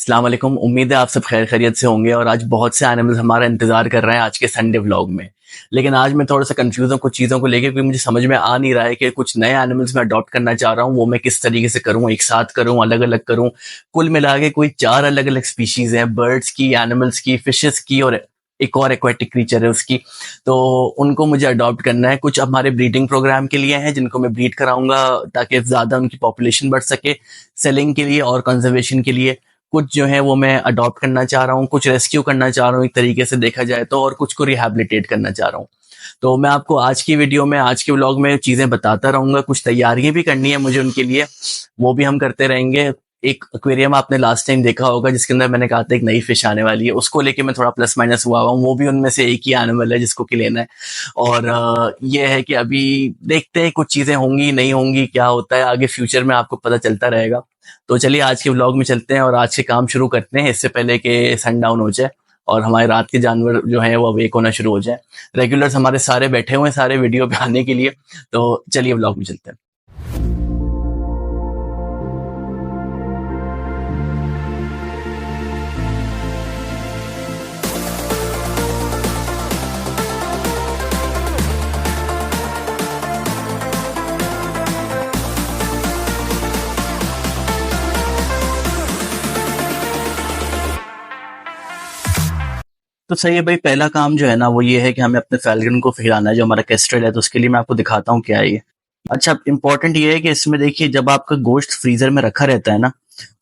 अस्सलाम वालेकुम। उम्मीद है आप सब खैर खैरियत से होंगे और आज बहुत से एनिमल्स हमारा इंतजार कर रहे हैं आज के संडे व्लॉग में। लेकिन आज मैं थोड़ा सा कंफ्यूज हूँ कुछ चीज़ों को लेकर, क्योंकि मुझे समझ में आ नहीं रहा है कि कुछ नए एनिमल्स मैं अडॉप्ट करना चाह रहा हूँ, वो मैं किस तरीके से करूँ, एक साथ करूँ, अलग अलग करूँ। कुल मिला के कोई 4 अलग अलग स्पीशीज हैं, बर्ड्स की, एनिमल्स की, फिशेस की और एक और एक्वेटिक क्रीचर है उसकी। तो उनको मुझे अडॉप्ट करना है। कुछ हमारे ब्रीडिंग प्रोग्राम के लिए हैं जिनको मैं ब्रीड कराऊंगा ताकि ज्यादा उनकी पॉपुलेशन बढ़ सके, सेलिंग के लिए और कंजर्वेशन के लिए। कुछ जो है वो मैं अडॉप्ट करना चाह रहा हूँ, कुछ रेस्क्यू करना चाह रहा हूँ एक तरीके से देखा जाए तो, और कुछ को रिहैबिलिटेट करना चाह रहा हूँ। तो मैं आपको आज की वीडियो में, आज के व्लॉग में चीजें बताता रहूंगा। कुछ तैयारियां भी करनी है मुझे उनके लिए, वो भी हम करते रहेंगे। एक एक्वेरियम आपने लास्ट टाइम देखा होगा जिसके अंदर मैंने कहा था एक नई फिश आने वाली है, उसको लेके मैं थोड़ा प्लस माइनस हुआ हूँ। वो भी उनमें से एक ही एनिमल है जिसको कि लेना है। और ये है कि अभी देखते हैं कुछ चीजें होंगी नहीं होंगी, क्या होता है आगे फ्यूचर में आपको पता चलता रहेगा। तो चलिए आज के व्लॉग में चलते हैं और आज के काम शुरू करते हैं, इससे पहले कि सनडाउन हो जाए और हमारे रात के जानवर जो है वो अवेक होना शुरू हो जाए। रेगुलर्स हमारे सारे बैठे हुए हैं सारे वीडियो पे आने के लिए। तो चलिए व्लॉग में चलते हैं। तो सही है भाई, पहला काम जो है ना वो ये है कि हमें अपने फैल्कन को खिलाना है जो हमारा केस्ट्रेड है। तो उसके लिए मैं आपको दिखाता हूँ क्या है ये। अच्छा, इंपॉर्टेंट ये है कि इसमें देखिए, जब आपका गोश्त फ्रीजर में रखा रहता है ना,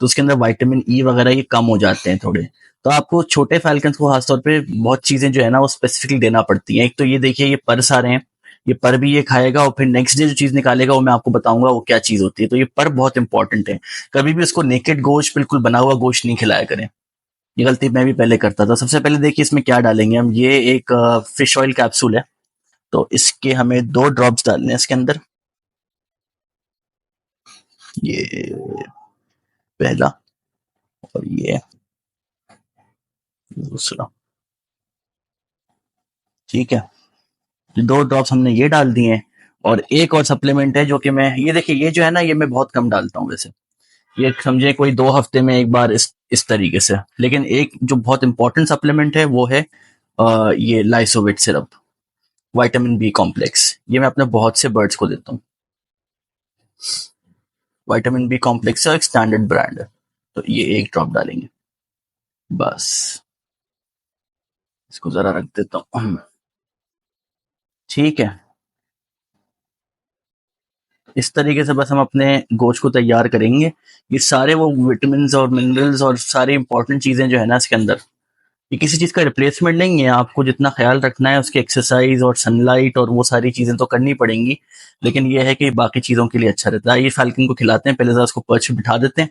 तो उसके अंदर विटामिन ई वगैरह ये कम हो जाते हैं थोड़े। तो आपको छोटे फैल्कन को खासतौर पे बहुत चीजें जो है ना वो स्पेसिफिकली देना पड़ती हैं। एक तो ये देखिए, ये पर्स आ रहे हैं, ये पर भी ये खाएगा और फिर नेक्स्ट डे जो चीज निकालेगा वो मैं आपको बताऊंगा वो क्या चीज होती है। तो ये पर बहुत इंपॉर्टेंट है। कभी भी उसको नेकेड गोश्त, बिल्कुल बना हुआ गोश्त नहीं खिलाया करें। ये गलती मैं भी पहले करता था। सबसे पहले देखिए इसमें क्या डालेंगे हम। ये एक फिश ऑयल कैप्सूल है, तो इसके हमें 2 ड्रॉप्स डालने हैं इसके अंदर। ये पहला और ये दूसरा। ठीक है, 2 ड्रॉप्स हमने ये डाल दिए हैं। और एक और सप्लीमेंट है जो कि मैं, ये देखिए ये जो है ना ये मैं बहुत कम डालता हूँ वैसे। ये समझे कोई 2 हफ्ते में एक बार, इस तरीके से। लेकिन एक जो बहुत इंपॉर्टेंट सप्लीमेंट है वो है ये लाइसोविट सिरप, विटामिन बी कॉम्प्लेक्स। ये मैं अपने बहुत से बर्ड्स को देता हूँ। विटामिन बी कॉम्प्लेक्स का एक स्टैंडर्ड ब्रांड है। तो ये 1 ड्रॉप डालेंगे बस। इसको जरा रख देता हूँ। ठीक है, इस तरीके से बस हम अपने गोश्त को तैयार करेंगे। ये सारे वो विटामिन और मिनरल्स और सारी इंपॉर्टेंट चीजें जो है ना इसके अंदर, ये किसी चीज का रिप्लेसमेंट नहीं है। आपको जितना ख्याल रखना है उसकी एक्सरसाइज और सनलाइट और वो सारी चीजें तो करनी पड़ेंगी, लेकिन ये है कि बाकी चीजों के लिए अच्छा रहता है। ये फाल्कन को खिलाते हैं, पहले जरा उसको पर्च पे बिठा देते हैं,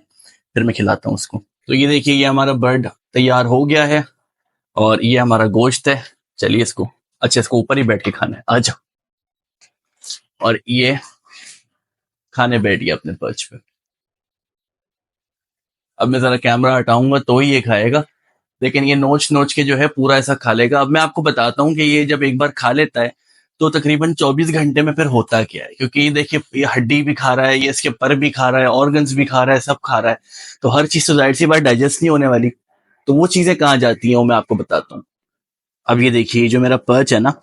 फिर मैं खिलाता हूँ उसको। तो ये देखिए, ये हमारा बर्ड तैयार हो गया है और ये हमारा गोश्त है। चलिए इसको, अच्छा इसको ऊपर ही बैठ के खाना है, आ जाओ। और ये खाने बैठ गया अपने पर्च पे। अब मैं जरा कैमरा हटाऊंगा तो ही ये खाएगा, लेकिन ये नोच नोच के जो है पूरा ऐसा खा लेगा। अब मैं आपको बताता हूँ कि ये जब एक बार खा लेता है तो तकरीबन 24 घंटे में फिर होता क्या है। क्योंकि ये देखिए, ये हड्डी भी खा रहा है, ये इसके पर भी खा रहा है, ऑर्गन्स भी खा रहा है, सब खा रहा है। तो हर चीज तो जाहिर सी बात डाइजेस्ट नहीं होने वाली। तो वो चीजें कहाँ जाती हैं वो मैं आपको बताता हूँ। अब ये देखिए, जो मेरा पर्च है ना,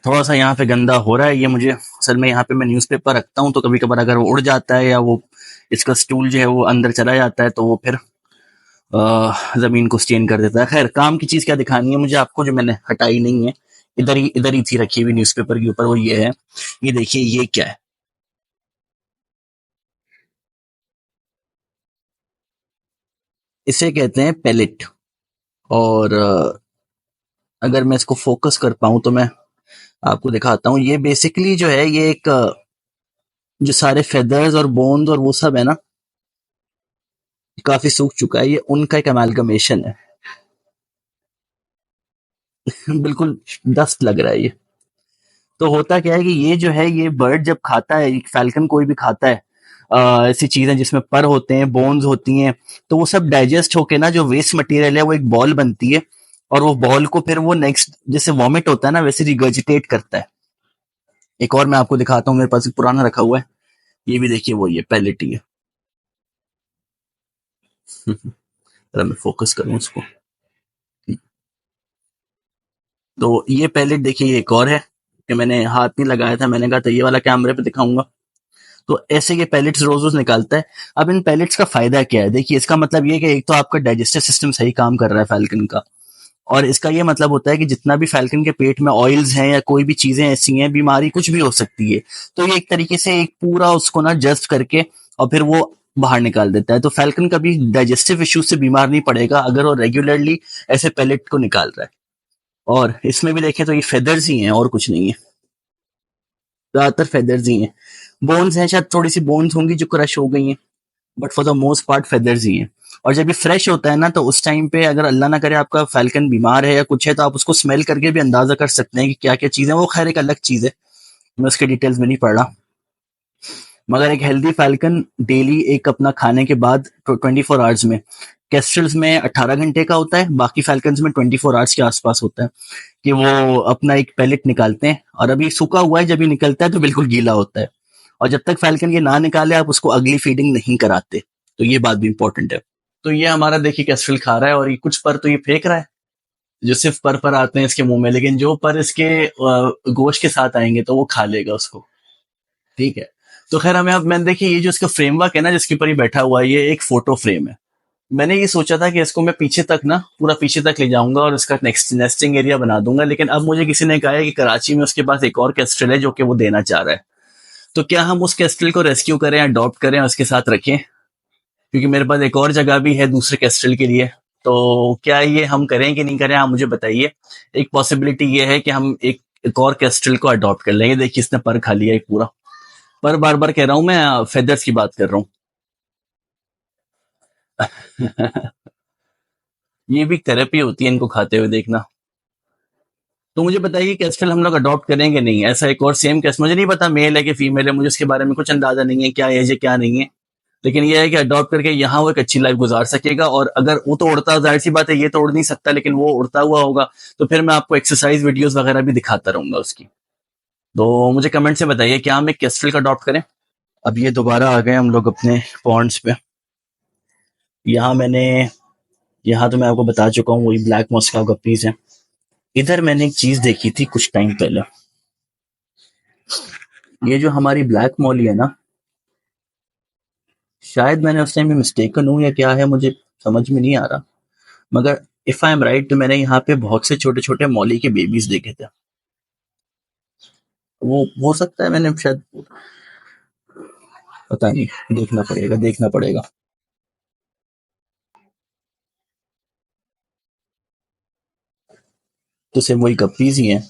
थोड़ा सा यहाँ पे गंदा हो रहा है। ये मुझे असल में, यहाँ पे मैं न्यूज़पेपर रखता हूँ तो कभी कभार अगर वो उड़ जाता है या वो इसका स्टूल जो है वो अंदर चला जाता है तो वो फिर जमीन को स्टेन कर देता है। खैर, काम की चीज क्या दिखानी है मुझे आपको, जो मैंने हटाई नहीं है, इधर ही थी रखी हुई न्यूज़पेपर के ऊपर, वो ये है। ये देखिए ये क्या है। इसे कहते हैं पेलेट। और अगर मैं इसको फोकस कर पाऊं तो मैं आपको दिखाता हूँ। ये बेसिकली जो है ये एक जो सारे फेदर्स और बोन्स और वो सब है ना, काफी सूख चुका है, ये उनका एक अमेलगमेशन है। बिल्कुल डस्ट लग रहा है ये। तो होता क्या है कि ये जो है, ये बर्ड जब खाता है, फैल्कन कोई भी खाता है ऐसी चीजें जिसमें पर होते हैं, बोन्स होती हैं, तो वो सब डाइजेस्ट होके ना जो वेस्ट मटेरियल है वो एक बॉल बनती है। और वो बॉल को फिर वो नेक्स्ट, जैसे वॉमिट होता है ना वैसे रिगर्जिटेट करता है। एक और मैं आपको दिखाता हूँ, मेरे पास एक पुराना रखा हुआ है। ये भी देखिए, वो ये पैलेट ही है। अगर मैं फोकस करूँ उसको, तो ये पैलेट देखिए, एक और है कि मैंने हाथ नहीं लगाया था, मैंने कहा था ये वाला कैमरे पे दिखाऊंगा। तो ऐसे ये पैलेट्स रोज रोज निकालता है। अब इन पैलेट्स का फायदा क्या है, देखिए इसका मतलब ये कि एक तो आपका डाइजेस्टिव सिस्टम सही काम कर रहा है फैल्कन का, और इसका ये मतलब होता है कि जितना भी फैल्कन के पेट में ऑयल्स हैं या कोई भी चीजें ऐसी हैं, बीमारी कुछ भी हो सकती है, तो ये एक तरीके से एक पूरा उसको ना जस्ट करके और फिर वो बाहर निकाल देता है। तो फैल्कन कभी डाइजेस्टिव इश्यूज से बीमार नहीं पड़ेगा अगर वो रेगुलरली ऐसे पैलेट को निकाल रहा है। और इसमें भी देखें तो ये फेदर्स ही हैं और कुछ नहीं है, ज्यादातर फेदर्स ही हैं। बोन्स हैं, शायद थोड़ी सी बोन्स होंगी जो क्रश हो गई हैं, but for the most part feathers ही हैं। और जब ये फ्रेश होता है ना, तो उस टाइम पे अगर अल्लाह ना करे आपका फैल्कन बीमार है या कुछ है, तो आप उसको स्मेल करके भी अंदाजा कर सकते हैं कि क्या क्या चीज़ है। वो खैर एक अलग चीज़ है, मैं उसके डिटेल्स में नहीं पढ़ रहा। मगर एक हेल्दी फैल्कन डेली एक अपना खाने के बाद 24 आवर्स में, केस्ट्रल्स में 18 घंटे का होता है, बाकी फैल्कन्स में 24 आवर्स के आसपास होता है, कि वो अपना एक पैलेट निकालते हैं। और अभी सूखा हुआ है, जब ये निकलता है तो बिल्कुल गीला होता है। और जब तक फैल्कन ये ना निकाले आप उसको अगली फीडिंग नहीं कराते, तो ये बात भी इंपॉर्टेंट है। तो ये हमारा देखिए कैस्ट्रल खा रहा है, और ये कुछ पर तो ये फेंक रहा है जो सिर्फ पर पर आते हैं इसके मुंह में, लेकिन जो पर इसके गोश्त के साथ आएंगे तो वो खा लेगा उसको। ठीक है। तो खैर हमें अब मैंने देखिए ये जो इसका फ्रेमवर्क है ना जिसके ऊपर ये बैठा हुआ है, ये एक फोटो फ्रेम है। मैंने ये सोचा था कि इसको मैं पीछे तक ना, पूरा पीछे तक ले जाऊंगा और इसका नेक्स्ट नेस्टिंग एरिया बना दूंगा, लेकिन अब मुझे किसी ने कहा है कि कराची में उसके पास एक और कैस्ट्रल है जो कि वो देना चाह रहा है। तो क्या हम उस कैस्ट्रल को रेस्क्यू करें, अडॉप्ट करें और उसके साथ रखें, क्योंकि मेरे पास एक और जगह भी है दूसरे कैस्ट्रल के लिए। तो क्या ये हम करें कि नहीं करें, आप मुझे बताइए। एक पॉसिबिलिटी ये है कि हम एक और कैस्ट्रल को अडॉप्ट कर लेंगे। देखिए इसने पर खा लिया एक पूरा। पर बार बार कह रहा हूं, मैं फेदर्स की बात कर रहा हूँ। ये भी थेरेपी होती है इनको खाते हुए देखना। तो मुझे बताइए कैस्ट्रल हम लोग अडॉप्ट करेंगे नहीं, ऐसा एक और सेम कैस्ट, मुझे नहीं पता मेल है कि फीमेल है, मुझे उसके बारे में कुछ अंदाजा नहीं है क्या एज है क्या नहीं है। लेकिन ये है कि अडॉप्ट करके यहाँ वो एक अच्छी लाइफ गुजार सकेगा, और अगर वो तो उड़ता, जाहिर सी बात है ये तो उड़ नहीं सकता, लेकिन वो उड़ता हुआ होगा, तो फिर मैं आपको एक्सरसाइज वीडियोस वगैरह भी दिखाता रहूंगा उसकी। तो मुझे कमेंट से बताइए क्या हम एक कैस्ट्रल का अडॉप्ट करें। अब ये दोबारा आ गए हम लोग अपने पॉन्ड्स पे। यहाँ मैंने, यहाँ तो मैं आपको बता चुका हूँ वही ब्लैक मॉस्का गप्पीज है। इधर मैंने एक चीज देखी थी कुछ टाइम पहले, ये जो हमारी ब्लैक मॉली है ना, शायद मैंने उस टाइम में मिस्टेकन हूँ या क्या है, मुझे समझ में नहीं आ रहा। मगर इफ आई एम राइट, तो मैंने यहाँ पे बहुत से छोटे छोटे मौली के बेबीज देखे थे। वो हो सकता है मैंने शायद, पता नहीं, देखना पड़ेगा देखना पड़ेगा। तो सिर्फ वही गप्पीज ही हैं।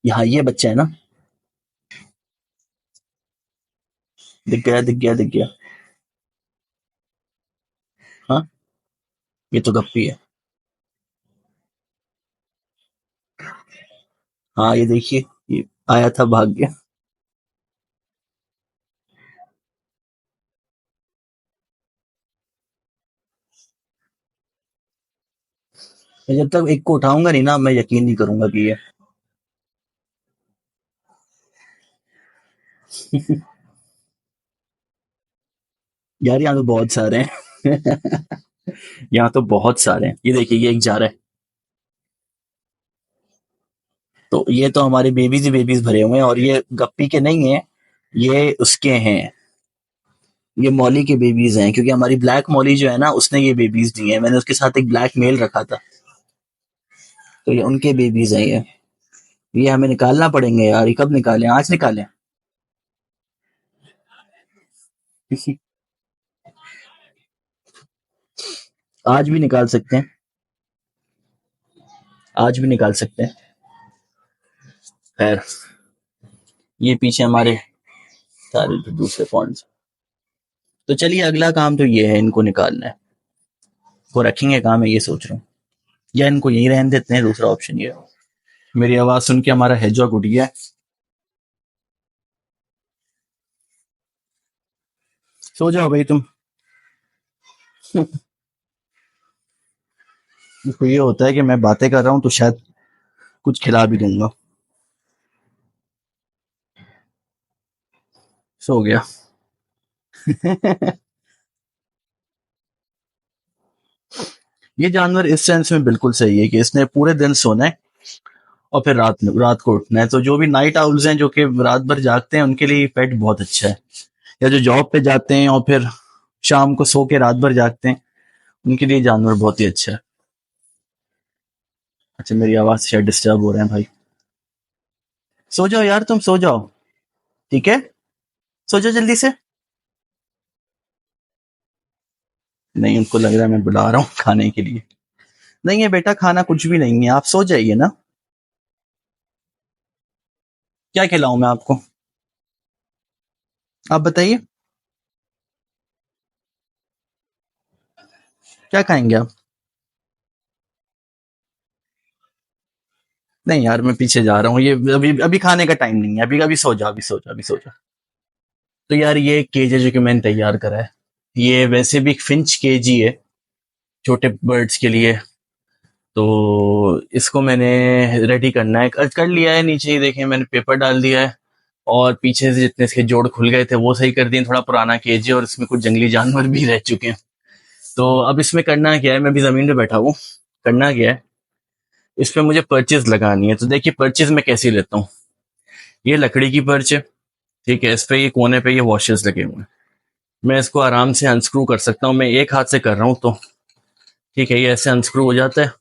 यहाँ ये बच्चा है ना, दिख गया दिख गया दिख गया। हाँ, ये तो गप्पी है। हाँ ये देखिए, ये आया था भाग गया। मैं जब तक एक को उठाऊंगा नहीं ना, मैं यकीन नहीं करूंगा कि ये। यार यहाँ तो बहुत सारे हैं। यहाँ तो बहुत सारे हैं, ये देखिए ये एक जा रहा है। तो ये तो हमारे बेबीज ही बेबीज भरे हुए हैं, और ये गप्पी के नहीं है, ये उसके हैं। ये मौली के बेबीज हैं, क्योंकि हमारी ब्लैक मौली जो है ना, उसने ये बेबीज दिए हैं। मैंने उसके साथ एक ब्लैक मेल रखा था, तो ये उनके बेबीज हैं ये हमें निकालना पड़ेंगे यार। ये कब निकालें, आज निकालें? आज भी निकाल सकते हैं, आज भी निकाल सकते हैं। खैर, ये पीछे हमारे सारे दूसरे फॉन्ट्स। तो चलिए अगला काम तो ये है, इनको निकालना है। वो रखेंगे काम है, ये सोच रहा हूँ, या इनको यहीं रहने देते हैं, दूसरा ऑप्शन ये है। मेरी आवाज सुन के हमारा हेजॉग उठ गया। सो जाओ भाई तुम। इसको ये होता है कि मैं बातें कर रहा हूँ तो शायद कुछ खिला भी दूंगा। सो गया। ये जानवर इस सेंस में बिल्कुल सही है कि इसने पूरे दिन सोना है और फिर रात को उठना है। तो जो भी नाइट आउल्स हैं जो कि रात भर जागते हैं उनके लिए पेट बहुत अच्छा है। या जो जॉब पे जाते हैं और फिर शाम को सो के रात भर जागते हैं उनके लिए जानवर बहुत ही अच्छा है। अच्छा, मेरी आवाज से शायद डिस्टर्ब हो रहे हैं भाई। सो जाओ यार, तुम सो जाओ। ठीक है, सो जाओ जल्दी से। नहीं, उनको लग रहा है मैं बुला रहा हूँ खाने के लिए। नहीं है बेटा, खाना कुछ भी नहीं है, आप सो जाइए ना। क्या खिलाऊं मैं आपको? आप बताइए, क्या खाएंगे आप? नहीं यार, मैं पीछे जा रहा हूँ, ये अभी अभी खाने का टाइम नहीं है। अभी अभी सो जाओ, अभी सो जाओ, अभी सो जाओ। तो यार ये केज है जो कि मैंने तैयार करा है। ये वैसे भी एक फिंच केज ही है, छोटे बर्ड्स के लिए। तो इसको मैंने रेडी करना है, कर लिया है। नीचे ही देखें, मैंने पेपर डाल दिया है और पीछे से जितने इसके जोड़ खुल गए थे वो सही कर दिए। थोड़ा पुराना केज है और इसमें कुछ जंगली जानवर भी रह चुके हैं। तो अब इसमें करना क्या है, मैं अभी जमीन पे बैठा हूँ। करना क्या है, इस पे मुझे पर्चेज लगानी है। तो देखिए पर्चेज मैं कैसी लेता हूँ। ये लकड़ी की पर्च है, ठीक है। इस पे ये कोने पे ये वॉशेस लगे हुए हैं। मैं इसको आराम से अनस्क्रू कर सकता हूँ, मैं एक हाथ से कर रहा हूँ। तो ठीक है, ये ऐसे अनस्क्रू हो जाता है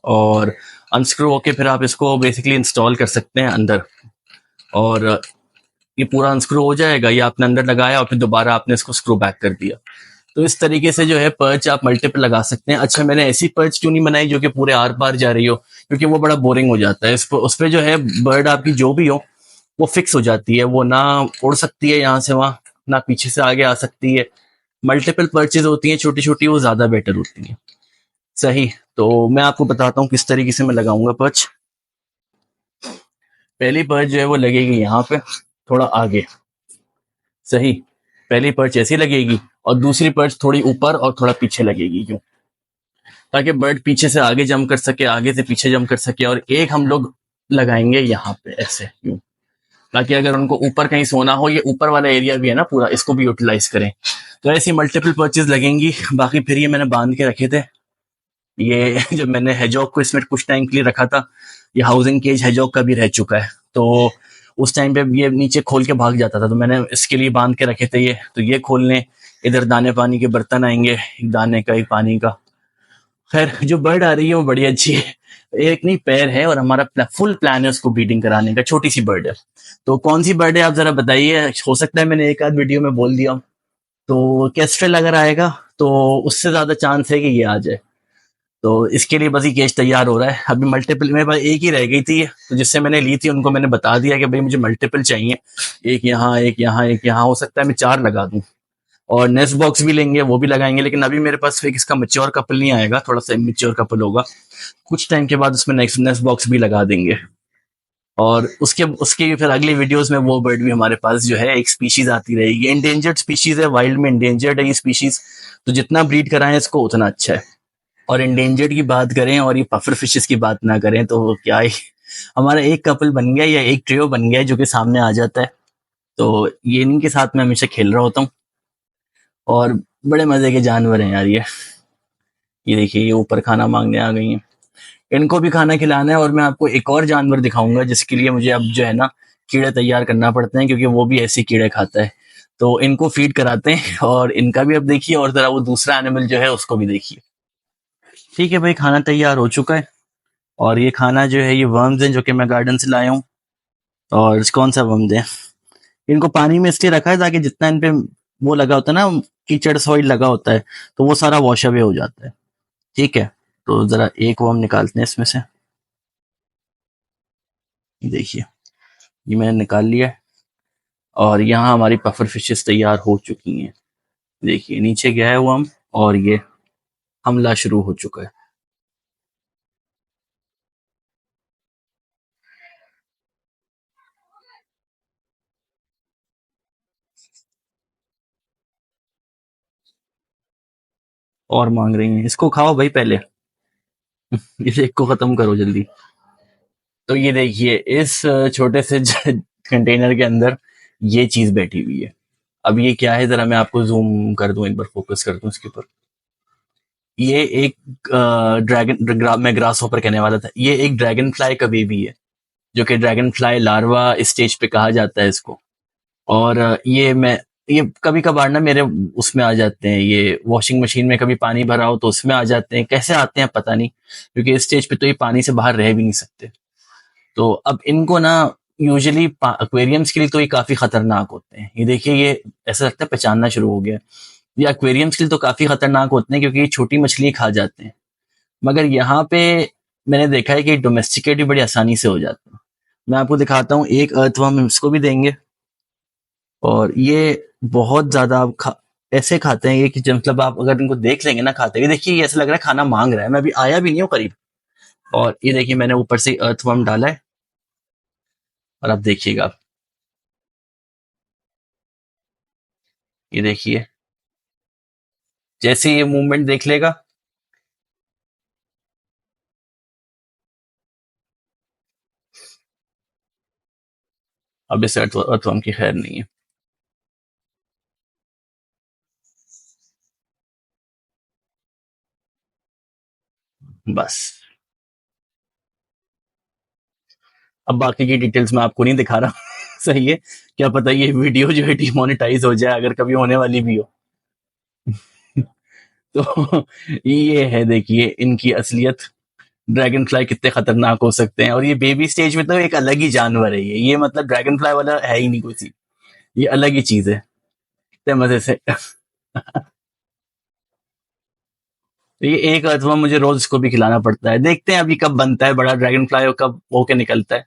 और अनस्क्रू होके फिर आप इसको बेसिकली इंस्टॉल कर सकते हैं अंदर। और ये पूरा अनस्क्रू हो जाएगा, ये आपने अंदर लगाया और फिर दोबारा आपने इसको स्क्रू बैक कर दिया। तो इस तरीके से जो है पर्च आप मल्टीपल लगा सकते हैं। अच्छा, मैंने ऐसी पर्च क्यों नहीं बनाई जो कि पूरे आर पार जा रही हो, क्योंकि वो बड़ा बोरिंग हो जाता है। उस पर जो है बर्ड आपकी जो भी हो वो फिक्स हो जाती है, वो ना उड़ सकती है यहाँ से वहां, ना पीछे से आगे आ सकती है। मल्टीपल पर्चेज होती हैं छोटी छोटी, वो ज्यादा बेटर होती हैं। सही। तो मैं आपको बताता हूँ किस तरीके से मैं लगाऊंगा पर्च। पहली पर्च जो है वो लगेगी यहाँ पे, थोड़ा आगे। सही। पहली पर्च ऐसी लगेगी और दूसरी पर्च थोड़ी ऊपर और थोड़ा पीछे लगेगी, यूं, ताकि बर्ड पीछे से आगे जंप कर सके, आगे से पीछे जंप कर सके। और एक हम लोग लगाएंगे यहाँ पे ऐसे, यूं, ताकि अगर उनको ऊपर कहीं सोना हो, ये ऊपर वाला एरिया भी है ना पूरा, इसको भी यूटिलाइज करें। तो ऐसी मल्टीपल पर्चेज लगेंगी। बाकी फिर ये मैंने बांध के रखे थे। ये जब मैंने हेजॉक को इसमें कुछ टाइम के लिए रखा था, ये हाउसिंग केज हेजॉक का भी रह चुका है। तो उस टाइम पे ये नीचे खोल के भाग जाता था, तो मैंने इसके लिए बांध के रखे थे ये। तो ये खोलने, इधर दाने पानी के बर्तन आएंगे, एक दाने का एक पानी का। खैर, जो बर्ड आ रही है वो बड़ी अच्छी है। एक नहीं पैर है और हमारा फुल प्लान है उसको ब्रीडिंग कराने का। छोटी सी बर्ड है। तो कौन सी बर्ड है आप जरा बताइए। हो सकता है मैंने एक आध वीडियो में बोल दिया हूं। तो केस्ट्रेल अगर आएगा तो उससे ज्यादा चांस है कि ये आ जाए। तो इसके लिए बस ये केस तैयार हो रहा है। अभी मल्टीपल मेरे पास एक ही रह गई थी, तो जिससे मैंने ली थी उनको मैंने बता दिया कि भाई मुझे मल्टीपल चाहिए। एक यहाँ, एक यहाँ, एक यहाँ, हो सकता है मैं 4 लगा दूं। और नेस्ट बॉक्स भी लेंगे, वो भी लगाएंगे। लेकिन अभी मेरे पास फिर इसका मेच्योर कपल नहीं आएगा, थोड़ा सा इमेच्योर कपल होगा। कुछ टाइम के बाद उसमें नेक्स्ट नेस्ट बॉक्स भी लगा देंगे। और उसके उसके फिर अगली वीडियोस में वो बर्ड भी हमारे पास जो है एक स्पीशीज आती रहेगी। इंडेंजर्ड स्पीशीज है, वाइल्ड में इंडेंजर्ड है ये स्पीशीज। तो जितना ब्रीड कराएं इसको उतना अच्छा है। और इंडेंजर्ड की बात करें और ये पफर फिशेस की बात ना करें तो क्या ही, हमारा एक कपल बन गया या एक ट्रियो बन गया जो कि सामने आ जाता है। तो ये इन्हीं के साथ मैं हमेशा खेल रहा होता हूँ। और बड़े मजे के जानवर हैं यार ये देखिए, ये ऊपर खाना मांगने आ गई हैं। इनको भी खाना खिलाना है। और मैं आपको एक और जानवर दिखाऊंगा जिसके लिए मुझे अब जो है ना कीड़े तैयार करना पड़ते हैं, क्योंकि वो भी ऐसे कीड़े खाता है। तो इनको फीड कराते हैं और इनका भी अब देखिए, और जरा वो दूसरा एनिमल जो है उसको भी देखिए। ठीक है भाई, खाना तैयार हो चुका है। और ये खाना जो है ये वर्म्स हैं जो कि मैं गार्डन से लाया हूँ। और कौन सा वर्म्स है, इनको पानी में इसलिए रखा है ताकि जितना इन पे वो लगा होता है ना, कीचड़ सॉइल लगा होता है, तो वो सारा वॉश अवे हो जाता है। ठीक है। तो जरा एक वर्म निकालते हैं इसमें से। देखिए, ये मैंने निकाल लिया है। और यहाँ हमारी पफर फिशेस तैयार हो चुकी हैं। देखिए नीचे गया है वर्म और ये हमला शुरू हो चुका है। और मांग रही हैं, इसको खाओ भाई पहले। इस एक को खत्म करो जल्दी। तो ये देखिए, इस छोटे से कंटेनर के अंदर ये चीज बैठी हुई है। अब ये क्या है, जरा मैं आपको जूम कर दूं, एक बार फोकस कर दूं इसके ऊपर। ये एक मैं ग्रास हॉपर कहने वाला था, ये एक ड्रैगन फ्लाई का बेबी है, जो कि ड्रैगन फ्लाई लार्वा स्टेज पे कहा जाता है इसको। और ये कभी कभार ना मेरे उसमें आ जाते हैं, ये वॉशिंग मशीन में कभी पानी भरा हो तो उसमें आ जाते हैं, कैसे आते हैं पता नहीं, क्योंकि इस स्टेज पे तो ये पानी से बाहर रह भी नहीं सकते। तो अब इनको ना यूजुअली एक्वेरियम्स के लिए तो ये काफी खतरनाक होते हैं। ये देखिए, ये ऐसा लगता है पहचानना शुरू हो गया। ये एक्वेरियम्स के लिए तो काफी खतरनाक होते हैं क्योंकि ये छोटी मछली खा जाते हैं, मगर यहाँ पे मैंने देखा है कि डोमेस्टिकेट भी बड़ी आसानी से हो जाता है। मैं आपको दिखाता हूँ, एक अर्थवर्म इसको भी देंगे, और ये बहुत ज्यादा ऐसे खाते हैं ये कि जब मतलब आप अगर इनको देख लेंगे ना खाते हुए, देखिए ये ऐसा लग रहा है खाना मांग रहा है, मैं अभी आया भी नहीं हूँ करीब। और ये देखिए मैंने ऊपर से अर्थवर्म डाला है, और अब देखिएगा आप, ये देखिए जैसे ये मूवमेंट देख लेगा। अब इस अर्थवर्म की खैर नहीं है। बस अब बाकी की डिटेल्स मैं आपको नहीं दिखा रहा। सही है, क्या पता ये वीडियो जो है डिमोनेटाइज हो जाए, अगर कभी होने वाली भी हो। तो ये है, देखिए इनकी असलियत, ड्रैगन फ्लाई कितने खतरनाक हो सकते हैं। और ये बेबी स्टेज में तो एक अलग ही जानवर है, ये मतलब ड्रैगन फ्लाई वाला है ही नहीं कुछ, ये अलग ही चीज है, इतने मजे से। तो ये एक अथवा मुझे रोज इसको भी खिलाना पड़ता है, देखते हैं अभी कब बनता है बड़ा ड्रैगन फ्लाई और कब होके निकलता है।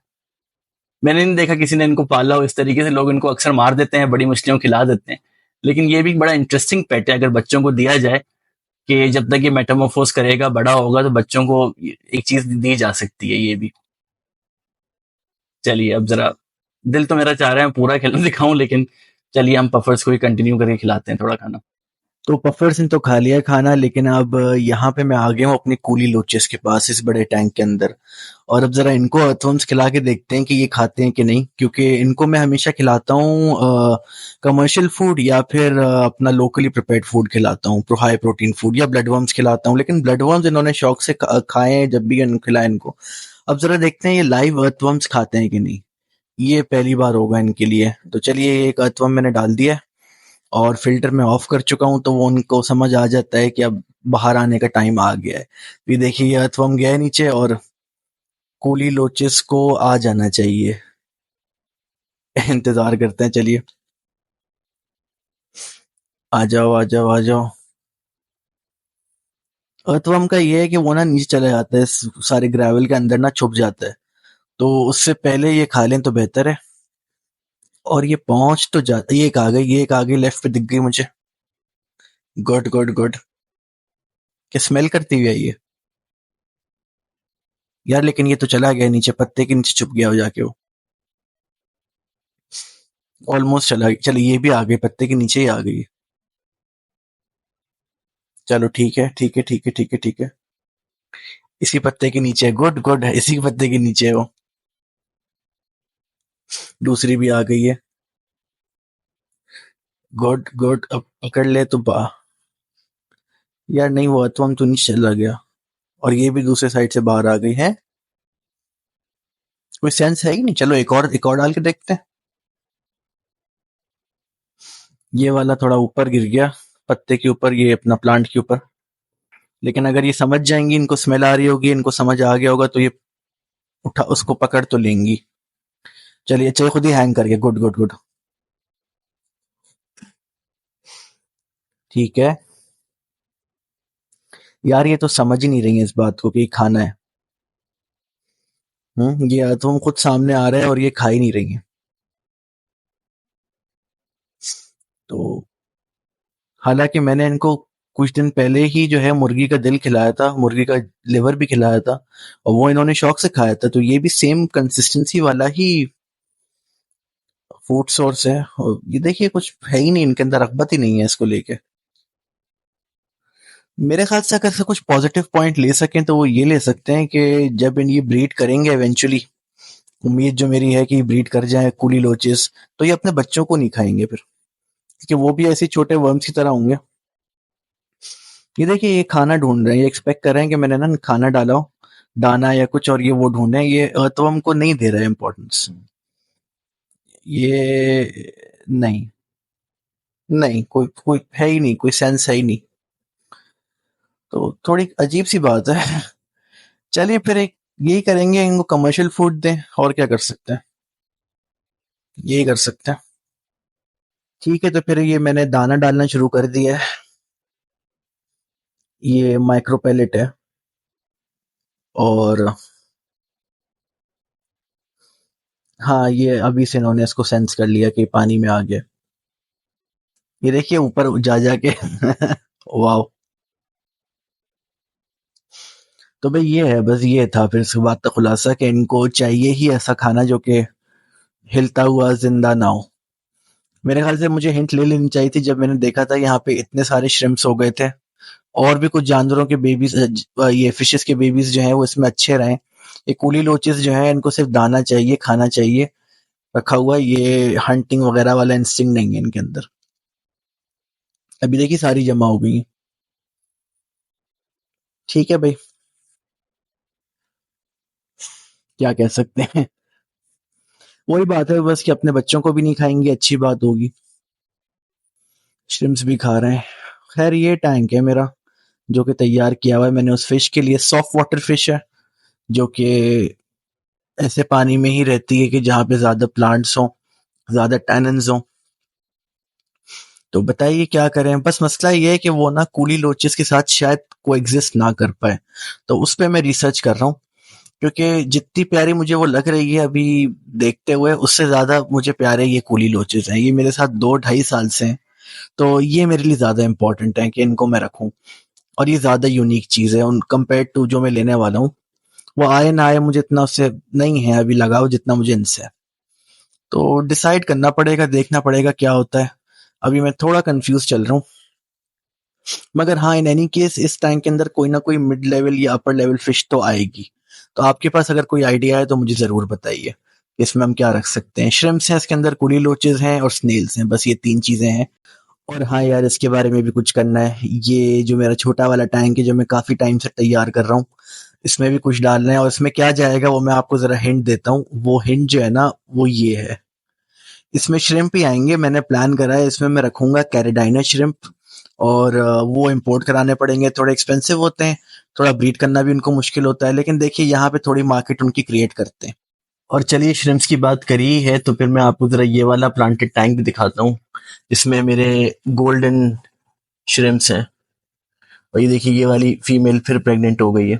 मैंने नहीं देखा किसी ने इनको पाला हो इस तरीके से, लोग इनको अक्सर मार देते हैं, बड़ी मछलियों को खिला देते हैं। लेकिन ये भी बड़ा इंटरेस्टिंग पेट है, अगर बच्चों को दिया जाए कि जब तक ये मेटामोर्फोस करेगा, बड़ा होगा, तो बच्चों को एक चीज दी जा सकती है ये भी। चलिए अब जरा, दिल तो मेरा चाह रहा है पूरा खिला दिखाऊं, लेकिन चलिए हम पफर्स को ही कंटिन्यू करके खिलाते हैं थोड़ा खाना। तो पफर्स ने तो खा लिया खाना, लेकिन अब यहाँ पे मैं आ गया हूँ अपनी कूली लोचेस के पास, इस बड़े टैंक के अंदर। और अब जरा इनको अर्थवर्म्स खिला के देखते हैं कि ये खाते हैं कि नहीं, क्योंकि इनको मैं हमेशा खिलाता हूँ कमर्शियल फूड या फिर अपना लोकली प्रिपेयर्ड फूड खिलाता हूँ, हाई प्रोटीन फूड, या ब्लड वर्म्स खिलाता हूँ। लेकिन ब्लड वर्म्स इन्होंने शौक से खाए हैं जब भी खिलाया इनको। अब जरा देखते हैं ये लाइव अर्थवर्म्स खाते हैं कि नहीं, ये पहली बार होगा इनके लिए। तो चलिए, एक अर्थवर्म मैंने डाल दिया है और फ़िल्टर मैं ऑफ कर चुका हूँ, तो वो उनको समझ आ जाता है कि अब बाहर आने का टाइम आ गया है। ये देखिए, ये अर्थवर्म गया है नीचे और कूली लोचेस को आ जाना चाहिए। इंतजार करते हैं, चलिए। आ जाओ आ जाओ आ जाओ। अर्थवर्म का ये है कि वो ना नीचे चला जाता है, सारे ग्रेवल के अंदर ना छुप जाता है, तो उससे पहले ये खा लें तो बेहतर है। और ये पहुंच तो जाता, ये एक आ गई, ये एक आ गई, लेफ्ट पे दिख गई मुझे। Good good good. क्या स्मेल करती हुई है ये यार, लेकिन ये तो चला गया नीचे, पत्ते के नीचे छुप गया हो जाके वो। ऑलमोस्ट चला गया, चलो ये भी आ गई, पत्ते के नीचे ही आ गई। चलो ठीक है ठीक है ठीक है ठीक है ठीक है। इसी पत्ते के नीचे है, गुड गुड, इसी पत्ते के नीचे है वो। दूसरी भी आ गई है, गुड गुड। अब पकड़ ले तो बा, यार नहीं, वो अथवा तो नीचे चला गया, और ये भी दूसरे साइड से बाहर आ गई है। कोई सेंस है ही नहीं, चलो एक और डाल के देखते हैं। ये वाला थोड़ा ऊपर गिर गया, पत्ते के ऊपर, ये अपना प्लांट के ऊपर। लेकिन अगर ये समझ जाएंगी, इनको स्मेल आ रही होगी, इनको समझ आ गया होगा, तो ये उठा उसको पकड़ तो लेंगी। चलिए, चलिए खुद ही हैंग कर गया, गुड गुड गुड। ठीक है। यार ये तो समझ ही नहीं रही है इस बात को कि ये खाना है। ये तुम खुद सामने आ रहा है और ये खा ही नहीं रही है। तो हालांकि मैंने इनको कुछ दिन पहले ही जो है मुर्गी का दिल खिलाया था, मुर्गी का लिवर भी खिलाया था, और वो इन्होंने शौक से खाया था। तो ये भी सेम कंसिस्टेंसी वाला ही फूड सोर्स है। और ये देखिए, कुछ है ही नहीं इनके अंदर, रगबत ही नहीं है इसको लेके। मेरे ख्याल से अगर से कुछ पॉजिटिव पॉइंट ले सकें तो वो ये ले सकते हैं कि जब इन ये ब्रीड करेंगे इवेंचुअली, उम्मीद जो मेरी है कि ब्रीड कर जाए कूली लोचेस, तो ये अपने बच्चों को नहीं खाएंगे फिर, क्योंकि वो भी ऐसे छोटे वर्म्स की तरह होंगे। ये देखिए ये खाना ढूंढ रहे हैं, ये एक्सपेक्ट कर रहे हैं कि मैंने ना खाना डाला हो, दाना या कुछ, और ये वो ढूंढ रहे हैं, ये तो हमको नहीं दे रहे हैं इम्पोर्टेंस। ये नहीं, नहीं कोई कोई है ही नहीं, कोई सेंस है ही नहीं। तो थोड़ी अजीब सी बात है। चलिए फिर एक यही करेंगे, इनको कमर्शियल फूड दें, और क्या कर सकते हैं, यही कर सकते हैं। ठीक है, तो फिर ये मैंने दाना डालना शुरू कर दिया है। ये माइक्रो पैलेट है, और हाँ, ये अभी से इन्होंने इसको सेंस कर लिया कि पानी में आ गया। ये देखिए ऊपर जा जाके। वाह। तो भाई ये है, बस ये था फिर इसके बाद का खुलासा कि इनको चाहिए ही ऐसा खाना जो कि हिलता हुआ जिंदा ना हो। मेरे ख्याल से मुझे हिंट ले लेनी चाहिए थी जब मैंने देखा था यहाँ पे इतने सारे श्रिम्प्स हो गए थे, और भी कुछ जानवरों के बेबीज, ये फिशेस के बेबीज जो हैं वो इसमें अच्छे रहे। ये कूली लोचेस जो है इनको सिर्फ दाना चाहिए, खाना चाहिए रखा हुआ, ये हंटिंग वगैरह वाला इंस्टिंक्ट नहीं है इनके अंदर। अभी देखिए सारी जमा हो गई हैं। ठीक है भाई, क्या कह सकते हैं। वही बात है बस कि अपने बच्चों को भी नहीं खाएंगे, अच्छी बात होगी। श्रिम्प्स भी खा रहे हैं। खैर ये टैंक है मेरा, जो कि तैयार किया हुआ है मैंने उस फिश के लिए। सॉफ्ट वाटर फिश है, जो कि ऐसे पानी में ही रहती है कि जहाँ पे ज्यादा प्लांट्स हों, ज्यादा टैनिन्स हों। तो बताइए क्या करें, बस मसला ये है कि वो ना कूली लोचेस के साथ शायद कोएग्जिस्ट ना कर पाए। तो उस पे मैं रिसर्च कर रहा हूँ, क्योंकि जितनी प्यारी मुझे वो लग रही है अभी देखते हुए, उससे ज्यादा मुझे प्यारे ये कूली लोचेस हैं। ये मेरे साथ 2 ढाई साल से हैं, तो ये मेरे लिए ज्यादा इंपॉर्टेंट है कि इनको मैं रखूं। और ये ज्यादा यूनिक चीज है उन कंपेयर टू जो मैं लेने वाला हूँ। वो आए ना आए, मुझे इतना उससे नहीं है अभी लगाव जितना मुझे इनसे है। तो डिसाइड करना पड़ेगा, देखना पड़ेगा क्या होता है। अभी मैं थोड़ा कंफ्यूज चल रहा हूँ। मगर हाँ, इन एनी केस इस टैंक के अंदर कोई ना कोई मिड लेवल या अपर लेवल फिश तो आएगी। तो आपके पास अगर कोई आइडिया है तो मुझे जरूर बताइए, इसमें हम क्या रख सकते हैं। श्रिम्प्स हैं इसके अंदर, कुली लोचेस हैं और स्नेल्स हैं, बस ये 3 चीजें हैं। और हाँ यार, इसके बारे में भी कुछ करना है। ये जो मेरा छोटा वाला टैंक है, जो मैं काफी टाइम से तैयार कर रहा हूँ, इसमें भी कुछ डालना है। और इसमें क्या जाएगा वो मैं आपको जरा हिंट देता हूँ। वो हिंट जो है ना, वो ये है, इसमें श्रिम्प ही आएंगे। मैंने प्लान करा है इसमें मैं रखूंगा कैरेडाइना श्रिम्प। और वो इंपोर्ट कराने पड़ेंगे, थोड़े एक्सपेंसिव होते हैं, थोड़ा ब्रीड करना भी उनको मुश्किल होता है, लेकिन देखिए यहाँ पे थोड़ी मार्केट उनकी क्रिएट करते हैं। और चलिए श्रिम्प्स की बात करी है तो फिर मैं आपको जरा ये वाला प्लांटेड टैंक भी दिखाता हूँ। इसमें मेरे गोल्डन श्रिम्प्स हैं। और ये देखिए ये वाली फीमेल फिर प्रेग्नेंट हो गई है,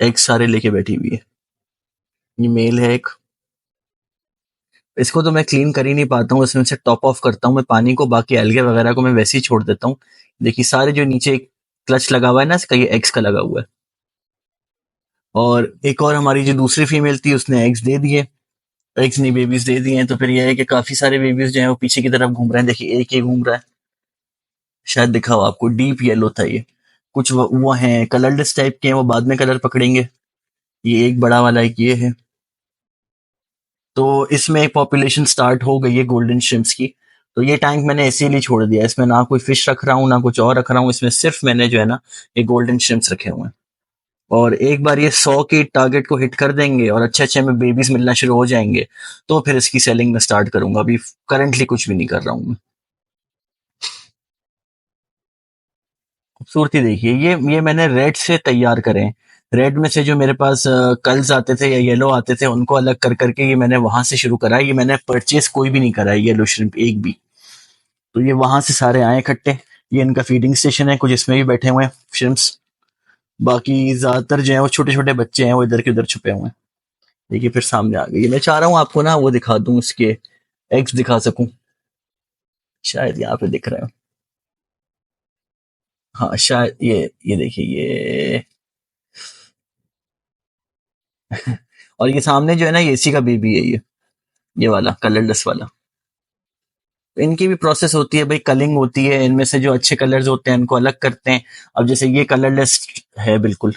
एग सारे लेके बैठी हुई है। ये मेल है एक। इसको तो मैं क्लीन कर ही नहीं पाता हूँ, इसमें से टॉप ऑफ करता हूँ मैं पानी को, बाकी एल्गे वगैरह को मैं वैसे ही छोड़ देता हूँ। देखिए सारे जो नीचे क्लच लगा हुआ है ना इसका, ये एग्स का लगा हुआ है। और एक और हमारी जो दूसरी फीमेल थी उसने एग्स दे दिए, एग्स नहीं बेबीज दे दिए हैं। तो फिर ये है कि काफी सारे बेबीज जो है वो पीछे की तरफ घूम रहे हैं। देखिए एक ही घूम रहा है, शायद दिखा हो आपको, डीप येलो था ये। कुछ वो हैं कलरलेस टाइप के हैं, वो बाद में कलर पकड़ेंगे। ये एक बड़ा वाला एक ये है। तो इसमें एक पॉपुलेशन स्टार्ट हो गई है गोल्डन श्रिम्प्स की। तो ये टैंक मैंने इसीलिए छोड़ दिया, इसमें ना कोई फिश रख रहा हूँ ना कुछ और रख रहा हूँ, इसमें सिर्फ मैंने जो है ना ये गोल्डन श्रिम्प्स रखे हुए हैं। और एक बार ये 100 के टारगेट को हिट कर देंगे और अच्छे अच्छे में बेबीज मिलना शुरू हो जाएंगे, तो फिर इसकी सेलिंग में स्टार्ट करूंगा। अभी करंटली कुछ भी नहीं कर रहा हूँ मैं। खूबसूरती देखिए, ये मैंने रेड से तैयार करे हैं। रेड में से जो मेरे पास कल्स आते थे या येलो आते थे, उनको अलग कर करके ये मैंने वहां से शुरू करा है। ये मैंने परचेज कोई भी नहीं करा है येलो श्रिम्प एक भी। तो ये वहां से सारे आए इकट्ठे। ये इनका फीडिंग स्टेशन है, कुछ इसमें भी बैठे हुए हैं श्रिम्प्स। बाकी ज्यादातर जो है वो छोटे छोटे बच्चे हैं, वो इधर के उधर छुपे हुए हैं। देखिए फिर सामने आ गई। मैं चाह रहा हूँ आपको ना वो दिखा दूं, इसके एग्स दिखा सकूं। शायद यहाँ पे दिख रहे हो। हाँ शायद ये देखिए ये। और ये सामने जो है ना, ये इसी का बेबी है ये वाला कलरलेस वाला। तो इनकी भी प्रोसेस होती है भाई, कलिंग होती है, इनमें से जो अच्छे कलर्स होते हैं इनको अलग करते हैं। अब जैसे ये कलरलेस है बिल्कुल,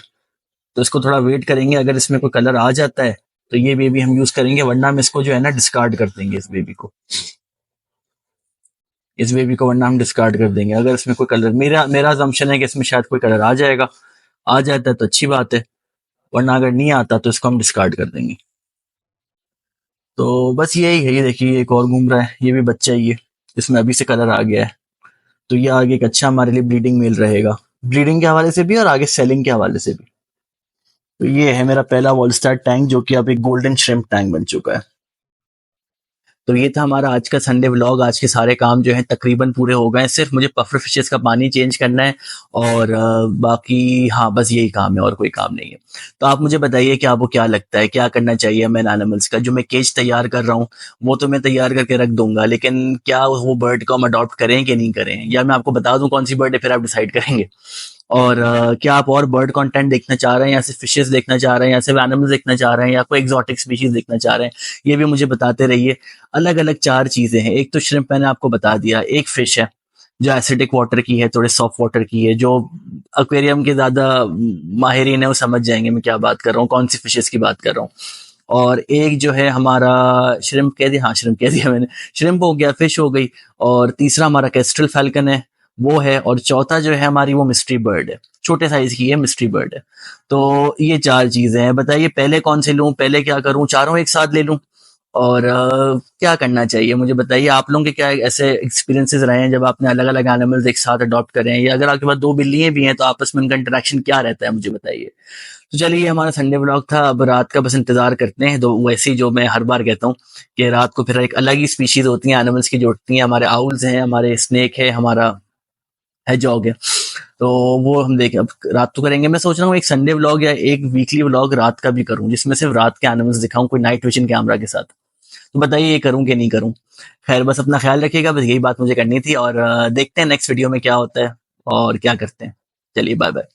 तो इसको थोड़ा वेट करेंगे, अगर इसमें कोई कलर आ जाता है तो ये बेबी हम यूज करेंगे, वरना हम इसको जो है ना डिस्कार्ड कर देंगे इस बेबी को। इस बेबी को, वरना हम डिस्कार्ड कर देंगे। अगर इसमें कोई कलर, मेरा मेरा assumption है कि इसमें शायद कोई कलर आ जाएगा, आ जाता है तो अच्छी बात है, वरना अगर नहीं आता तो इसको हम डिस्कार्ड कर देंगे। तो बस यही है। ये देखिए एक और घूम रहा है, ये भी बच्चा ही है, इसमें अभी से कलर आ गया है। तो ये आगे एक अच्छा हमारे लिए ब्रीडिंग मेल रहेगा, ब्रीडिंग के हवाले से भी और आगे सेलिंग के हवाले से भी। तो ये है मेरा पहला वॉलस्टार टैंक, जो कि अब एक गोल्डन श्रिम्प टैंक बन चुका है। तो ये था हमारा आज का संडे व्लॉग। आज के सारे काम जो है तकरीबन पूरे हो गए हैं, सिर्फ मुझे पफर फिशेस का पानी चेंज करना है और बाकी हाँ बस यही काम है और कोई काम नहीं है। तो आप मुझे बताइए कि आपको क्या लगता है, क्या करना चाहिए मैन एनिमल्स का। जो मैं केज तैयार कर रहा हूँ वो तो मैं तैयार करके रख दूंगा, लेकिन क्या वो बर्ड को हम अडॉप्ट करें कि नहीं करें, या मैं आपको बता दूं कौन सी बर्ड है फिर आप डिसाइड करेंगे। और क्या आप और बर्ड कंटेंट देखना चाह रहे हैं, या सिर्फ फिशेस देखना चाह रहे हैं, या सिर्फ एनिमल्स देखना चाह रहे हैं, या कोई एक्सोटिक स्पीशीज देखना चाह रहे हैं, ये भी मुझे बताते रहिए। अलग अलग 4 चीजें हैं। एक तो श्रिम्प मैंने आपको बता दिया, एक फिश है जो एसिडिक वाटर की है, थोड़े सॉफ्ट वाटर की है, जो एक्वेरियम के ज्यादा माहिरीन है वो समझ जाएंगे मैं क्या बात कर रहा हूँ, कौन सी फिशेस की बात कर रहा हूँ। और एक जो है हमारा श्रिम्प कह दिया, हाँ श्रिम्प कह दिया मैंने, श्रिम्प हो गया, फिश हो गई। और तीसरा हमारा केस्ट्रल फैल्कन है, वो है। और चौथा जो है हमारी वो मिस्ट्री बर्ड है, छोटे साइज की है, मिस्ट्री बर्ड है। तो ये 4 चीजें हैं। बताइए पहले कौन से लूं, पहले क्या करूं, चारों एक साथ ले लूं, और क्या करना चाहिए मुझे बताइए। आप लोगों के क्या ऐसे एक्सपीरियंसेस रहे हैं जब आपने अलग अलग एनिमल्स एक साथ अडॉप्ट करे हैं, या अगर आपके पास 2 बिल्लियां भी हैं तो आपस में उनका इंटरेक्शन क्या रहता है, मुझे बताइए। तो चलिए ये हमारा संडे व्लॉग था। अब रात का बस इंतजार करते हैं। तो वैसे ही जो मैं हर बार कहता हूँ कि रात को फिर एक अलग ही स्पीशीज होती हैं एनिमल्स की जो उठती हैं। हमारे आउल्स हैं, हमारे स्नेक है, हमारा है जॉग है। तो वो हम देखें, अब रात तो करेंगे। मैं सोच रहा हूँ एक संडे व्लॉग या एक वीकली व्लॉग रात का भी करूँ, जिसमें सिर्फ रात के एनिमल्स दिखाऊं, कोई नाइट विजन कैमरा के साथ। तो बताइए ये करूं कि नहीं करूं। खैर बस अपना ख्याल रखिएगा, बस यही बात मुझे करनी थी, और देखते हैं नेक्स्ट वीडियो में क्या होता है और क्या करते हैं। चलिए बाय बाय।